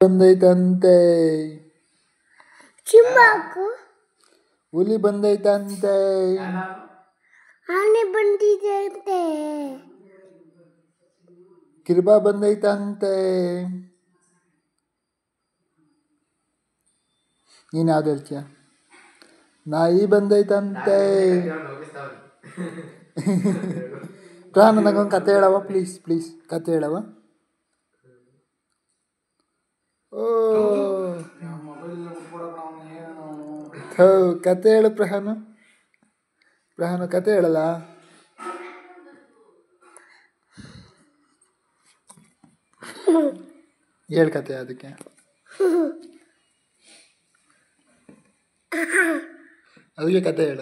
ಬಂದೈತಂತೆ ಚಿಂಬಾಕು ಹುಲಿ ಬಂದೈತಂತೆ ಆನೆ ಬಂದಿದೆ ಅಂತೆ ಕಿರ್ಬಾ ಬಂದೈತಂತೆ ನೀನು ಯಾವ್ದು ಹೇಳ್ತೀಯ ನಾಯಿ ಬಂದೈತಂತೆ ಪ್ರಾಣ ನಂಗೊಂದು ಕತೆ ಹೇಳವ ಪ್ಲೀಸ್ ಪ್ಲೀಸ್ ಕತೆ ಹೇಳವ ಓ ಕತೆ ಹೇಳು ಪ್ರಹಾನು ಪ್ರಹಾನು ಕತೆ ಹೇಳಲ್ಲ ಹೇಳು ಕತೆ ಅದಕ್ಕೆ ಅದಕ್ಕೆ ಕತೆ ಹೇಳ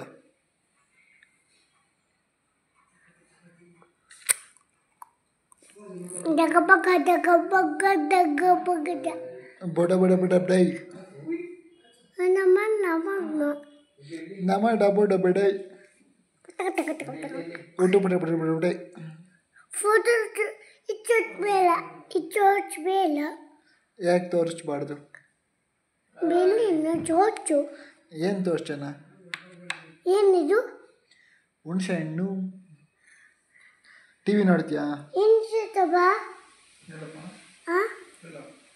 ಬಡ ಬಡ ಬಡ ಡೈ ನಮ ಡಬ ಡಬ ಡೈ ಒಟ್ಟು ಬಡ ಬಡ ಬಡ ಡೈ ಯಾಕೆ ತೋರಿಸ್ಬಾರ್ದು ಏನು ತೋರಿಸ್ತಾನ ಏನಿದು ಹುಣಸೆ ಹಣ್ಣು ಟಿವಿ ನೋಡ್ತೀಯಾ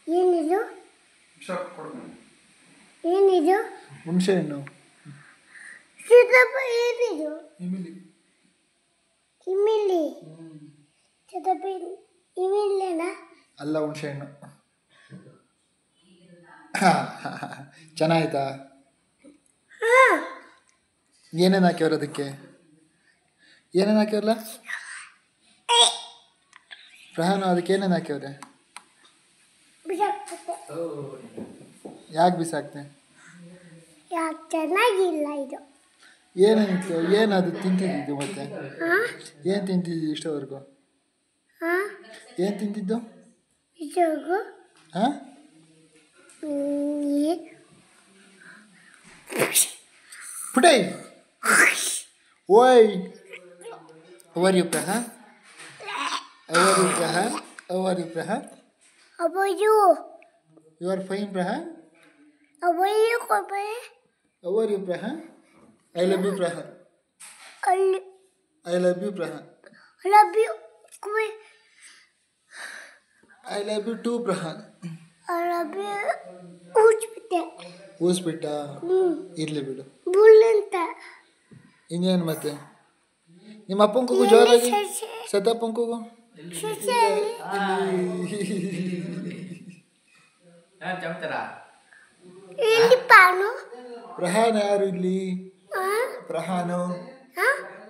ಏನಿದು ಏನಿದು ಹುಣಸೆ ಹಣ್ಣು ಏನಿದು ಇಮಿಲಿ ಇಮಿಲಿನಾ ಅಲ್ಲ ಹುಣಸೆ ಹಣ್ಣು ಚೆನ್ನಾಯ್ತಾ ಏನೇನು ಹಾಕ್ಯವ್ರ ಅದಕ್ಕೆ ಏನೇನು ಹಾಕ್ಯವ್ರಲ್ಲ ಪ್ರಹಾನು ಅದಕ್ಕೆ ಏನೇನು ಹಾಕ್ಯವ್ರೆ ಯಾಕೆ ಬಿಸಾಕ್ತೆ ಚೆನ್ನಾಗಿಲ್ಲ ಇದು ಏನೇನಿತ್ತು ಏನು ಅದು ತಿಂತಿದ್ದು ಮತ್ತೆ ಏನು ತಿಂತಿದ್ದು ಇಷ್ಟವರೆಗೂ ಏನು ತಿಂತಿದ್ದು ಹಾಂ ಪುಟೈ ಓಯ್ how are you Prahan how are you Prahan how are you Prahan you are fine Prahan how are you Prahan I love you Prahan I love you Prahan I love you too Prahan ಊಸ್ಬಿಟ್ಟ ಇರ್ಲಿ ಬಿಡು ಇನ್ನೇನು ಮತ್ತೆ ನಿಮ್ಮ ಅಪ್ಪನ ಕೂಗು ಜೋರಾಗಿ ಸತ್ತಪ್ಪನ ಕೂಗು ಪ್ರಹಾನ್ ಯಾರು ಇಲ್ಲಿ ಪ್ರಹಾನು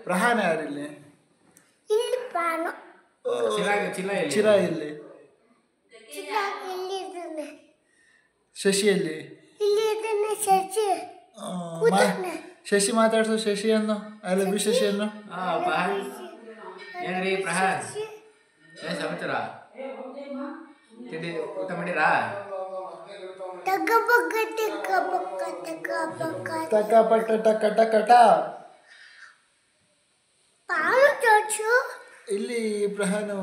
ಪ್ರಹಾನ್ ಯಾರು ಇಲ್ಲಿ ಚಿರ ಇಲ್ಲಿ ಶಶಿಯಲ್ಲಿ ಶಶಿ ಮಾತಾಡ್ಸು ಶಶಿಯನ್ನು ಐ ಲವ್ ಯು ಶಶಿಯನ್ನು ಏನ್ರಿ ಪ್ರಹಾನ್ ಏನು ಸಮಾಚಾರ ಊಟ ಮಾಡಿರಾ ಟಕ ಟಕ ಟಕ ಇಲ್ಲಿ ಪ್ರಹಾನು